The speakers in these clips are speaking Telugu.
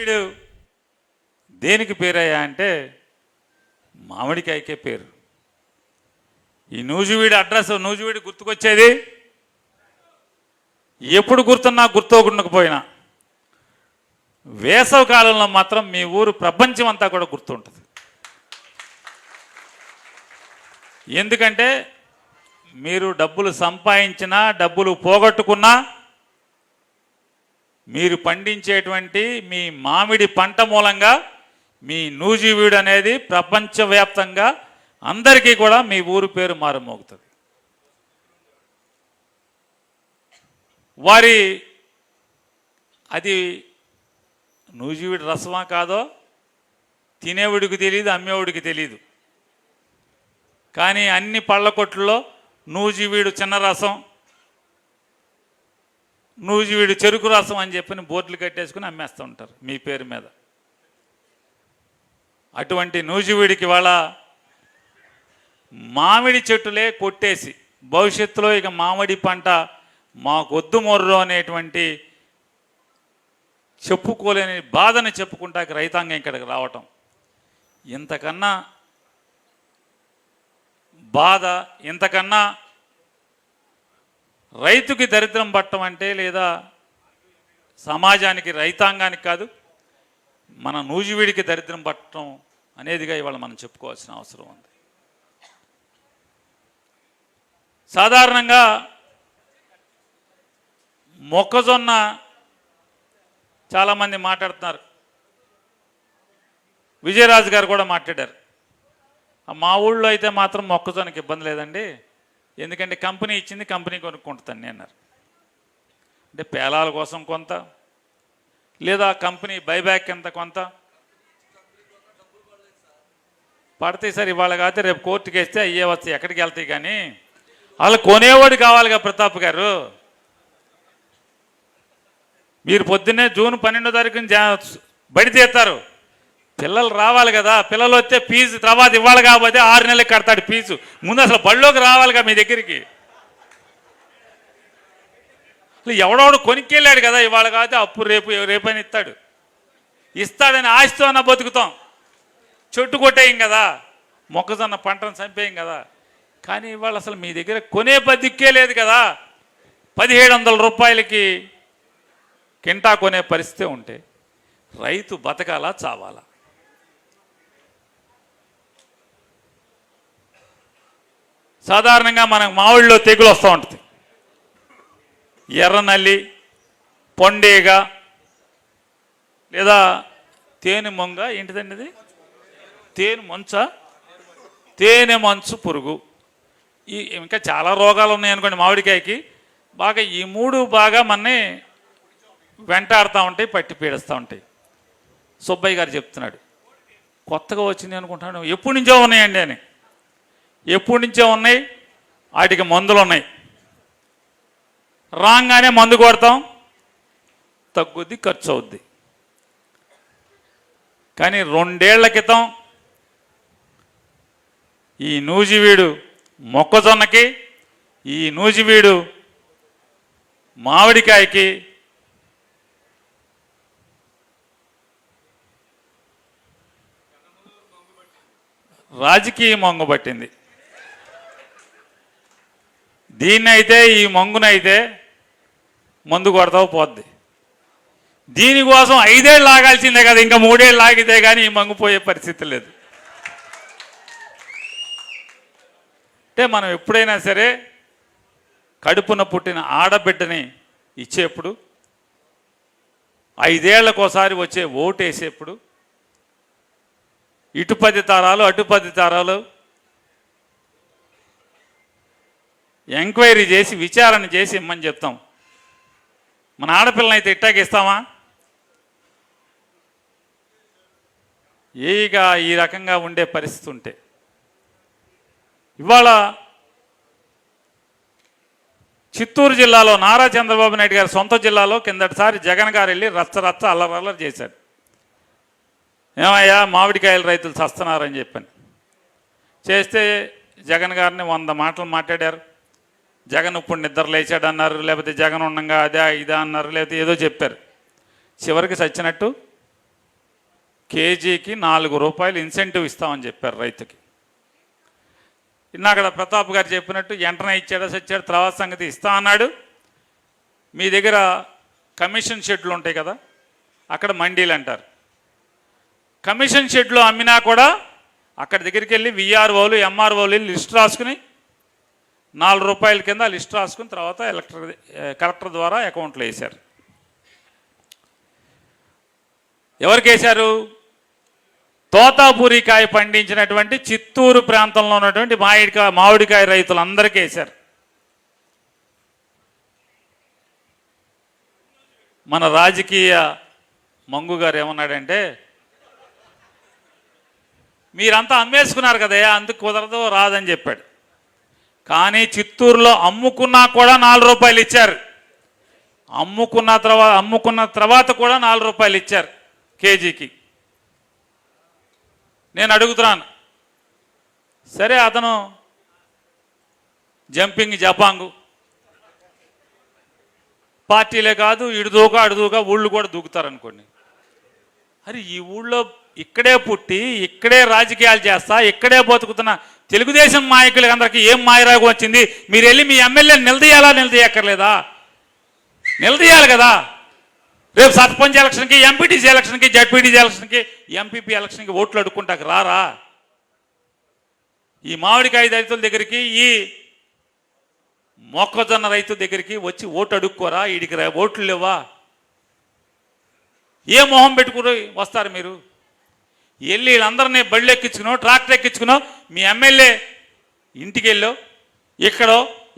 నూజివీడు దేనికి పేరయ్యా అంటే మామిడికాయకే పేరు. ఈ నూజివీడు అడ్రస్, నూజివీడు గుర్తుకొచ్చేది ఎప్పుడు గుర్తున్నా గుర్తుకుండకపోయినా వేసవి కాలంలో మాత్రం మీ ఊరు ప్రపంచం అంతా కూడా గుర్తుంటుంది. ఎందుకంటే మీరు డబ్బులు సంపాదించినా డబ్బులు పోగొట్టుకున్నా మీరు పండించేటువంటి మీ మామిడి పంట మూలంగా మీ నూజివీడు అనేది ప్రపంచవ్యాప్తంగా అందరికీ కూడా మీ ఊరు పేరు మారుమోగుతుంది. వారి అది నూజివీడు రసమా కాదో తినేవాడికి తెలియదు, అమ్మేవాడికి తెలియదు. కానీ అన్ని పళ్ళ కొట్లలో నూజివీడు చిన్న రసం, నూజివీడు చెరుకు రసం అని చెప్పి బోర్డులు కట్టేసుకుని అమ్మేస్తూ ఉంటారు మీ పేరు మీద. అటువంటి నూజివీడికి వాళ్ళ మామిడి చెట్టులే కొట్టేసి భవిష్యత్తులో ఇక మామిడి పంట మాకొద్దు మొర్రు అనేటువంటి చెప్పుకోలేని బాధని చెప్పుకుంటాక రైతాంగం ఇక్కడికి రావటం, ఇంతకన్నా బాధ, ఇంతకన్నా రైతుకి దరిద్రం పట్టడం అంటే, లేదా సమాజానికి రైతాంగానికి కాదు మన నూజివీడికి దరిద్రం పట్టడం అనేదిగా ఇవాళ మనం చెప్పుకోవాల్సిన అవసరం ఉంది. సాధారణంగా మొక్కజొన్న చాలామంది మాట్లాడుతున్నారు, విజయరాజు గారు కూడా మాట్లాడారు. మా ఊళ్ళో అయితే మాత్రం మొక్కజొన్నకి ఇబ్బంది లేదండి, ఎందుకంటే కంపెనీ ఇచ్చింది కంపెనీ కొనుక్కుంటుందండి అన్నారు. అంటే పేలాల కోసం కొంత, లేదా కంపెనీ బైబ్యాక్ ఎంత కొంత పడతాయి సార్. ఇవాళ కాకపోతే రేపు కోర్టుకి వేస్తే అయ్యే వస్తాయి, ఎక్కడికి వెళ్తాయి. కానీ వాళ్ళు కొనేవాడు కావాలిగా ప్రతాప్ గారు. మీరు పొద్దున్నే జూన్ 12వ తారీఖున బడి తీస్తారు, పిల్లలు రావాలి కదా. పిల్లలు వస్తే ఫీజు తర్వాత ఇవ్వాలి కాబట్టి 6 నెలలకు కడతాడు ఫీజు. ముందు అసలు బడిలోకి రావాలిగా మీ దగ్గరికి. ఎవడోడు కొనుక్కెళ్ళాడు కదా, ఇవాళ కాబట్టి అప్పు రేపైనా ఇస్తాడని ఆశతో అన్న బతుకుతాం. చెట్టు కొట్టేయం కదా, మొక్కజొన్న పంటను చంపేయం కదా. కానీ ఇవాళ అసలు మీ దగ్గర కొనే బతికే లేదు కదా. 1700 రూపాయలకి కింటా కొనే పరిస్థితి ఉంటే రైతు బతకాలా చావాలా? సాధారణంగా మనకు మామిడిలో తెగులు వస్తూ ఉంటుంది. ఎర్రనల్లి, పొండేగ, లేదా తేనె మొంగ, ఏంటిదండి ఇది, తేనె మంచు పురుగు. ఇంకా చాలా రోగాలు ఉన్నాయనుకోండి మామిడికాయకి. బాగా ఈ 3 బాగా మనని వెంటాడుతూ ఉంటాయి, పట్టి పీడిస్తూ ఉంటాయి. సుబ్బయ్య గారు చెప్తున్నాడు, కొత్తగా వచ్చింది అనుకుంటున్నాడు. ఎప్పటి నుంచో ఉన్నాయండి అని. ఎప్పటి నుంచో ఉన్నాయి, వాటికి మందులు ఉన్నాయి. రాగానే మందు కొడతాం, తగ్గుద్ది, ఖర్చు అవుద్ది. కానీ 2 ఏళ్ల క్రితం ఈ నూజివీడు మొక్కజొన్నకి, ఈ నూజివీడు మామిడికాయకి రాజకీయ మొంగు పట్టింది. దీన్నైతే, ఈ మొంగునైతే మందు కొడతావు పోద్ది. దీనికోసం 5 ఏళ్ళు ఆగాల్సిందే కదా, ఇంకా 3 ఏళ్ళు ఆగితే కానీ ఈ మంగు పోయే పరిస్థితి లేదు. అంటే మనం ఎప్పుడైనా సరే కడుపున పుట్టిన ఆడబిడ్డని ఇచ్చేప్పుడు, 5 ఏళ్లకోసారి వచ్చే ఓటు వేసేప్పుడు, ఇటు 10 తరాలు అటు 10 తరాలు ఎంక్వైరీ చేసి విచారణ చేసి ఇమ్మని చెప్తాం. మన ఆడపిల్లని ఇట్టాకి ఇస్తామా? ఏగా ఈ రకంగా ఉండే పరిస్థితి ఉంటే, ఇవాళ చిత్తూరు జిల్లాలో నారా చంద్రబాబు నాయుడు గారి సొంత జిల్లాలో కిందటిసారి జగన్ గారు వెళ్ళి రచ్చ అల్లరల్లరి చేశాడు. ఏమయ్యా మామిడికాయల రైతులు చస్తున్నారని చెప్పని చేస్తే జగన్ గారిని 100 మాటలు మాట్లాడారు. జగన్ ఇప్పుడు నిద్ర లేచాడు అన్నారు, లేకపోతే జగన్ ఉండగా అదే ఇదా అన్నారు, లేకపోతే ఏదో చెప్పారు. చివరికి చచ్చినట్టు కేజీకి 4 రూపాయలు ఇన్సెంటివ్ ఇస్తామని చెప్పారు రైతుకి. ఇందాక ప్రతాప్ గారు చెప్పినట్టు వెంటనే ఇచ్చాడా సచ్చాడు తర్వాత సంగతి ఇస్తా అన్నాడు. మీ దగ్గర కమిషన్ షెడ్లు ఉంటాయి కదా, అక్కడ మండీలు అంటారు. కమిషన్ షెడ్లు అమ్మినా కూడా అక్కడ దగ్గరికి వెళ్ళి విఆర్ఓలు ఎంఆర్ఓలు లిస్ట్ రాసుకుని 4 రూపాయల కింద లిస్ట్ రాసుకుని తర్వాత కలెక్టర్ ద్వారా అకౌంట్లో వేశారు. ఎవరికి వేశారు? తోతాపూరికాయ పండించినటువంటి చిత్తూరు ప్రాంతంలో ఉన్నటువంటి మామిడికాయ రైతులందరికీ వేశారు. మన రాజకీయ మంగు గారు ఏమన్నాడంటే, మీరంతా అమ్మేసుకున్నారు కదా, అందుకు కుదరదు రాదని చెప్పాడు. కానీ చిత్తూరులో అమ్ముకున్నా కూడా 4 రూపాయలు ఇచ్చారు. అమ్ముకున్న తర్వాత కూడా 4 రూపాయలు ఇచ్చారు కేజీకి. నేను అడుగుతున్నాను, సరే అతను జంపింగ్ జపాంగు పార్టీలే కాదు, ఇటు దూక అడు దూక ఊళ్ళు కూడా దూకుతారనుకోండి. అరే ఈ ఊళ్ళో ఇక్కడే పుట్టి ఇక్కడే రాజకీయాలు చేస్తా ఇక్కడే బతుకుతున్న తెలుగుదేశం నాయకులకి అందరికీ ఏం మాయరాగం వచ్చింది? మీరు వెళ్ళి మీ ఎమ్మెల్యేని నిలదీయక్కర్లేదా? నిలదీయాలి కదా. రేపు సర్పంచ్ ఎలక్షన్కి, ఎంపీటీసీ ఎలక్షన్కి, జడ్పీటీసీ ఎలక్షన్కి, ఎంపీపీ ఎలక్షన్కి ఓట్లు అడుక్కుంటాక రారా? ఈ మామిడికాయ రైతుల దగ్గరికి, ఈ మొక్కజొన్న రైతుల దగ్గరికి వచ్చి ఓటు అడుక్కోరా? వీడికి ఓట్లు లేవా? ఏ మొహం పెట్టుకుని వస్తారు మీరు? వెళ్ళి వీళ్ళందరినీ బళ్ళు ఎక్కించుకునో ట్రాక్టర్ ఎక్కించుకునో మీ ఎమ్మెల్యే ఇంటికి వెళ్ళో,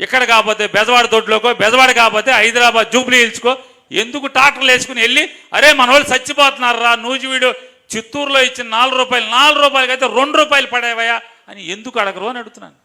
ఇక్కడ కాకపోతే బెజవాడ దొడ్లోకో, బెజవాడ కాకపోతే హైదరాబాద్ జూబ్లీ హిల్స్కో ఎందుకు ట్రాక్టర్లు వేసుకుని వెళ్ళి, అరే మన వాళ్ళు చచ్చిపోతున్నారా, నూజివీడు చిత్తూరులో ఇచ్చిన 4 రూపాయలకి అయితే 2 రూపాయలు పడేవయా అని ఎందుకు అడగరు అని అడుగుతున్నాను.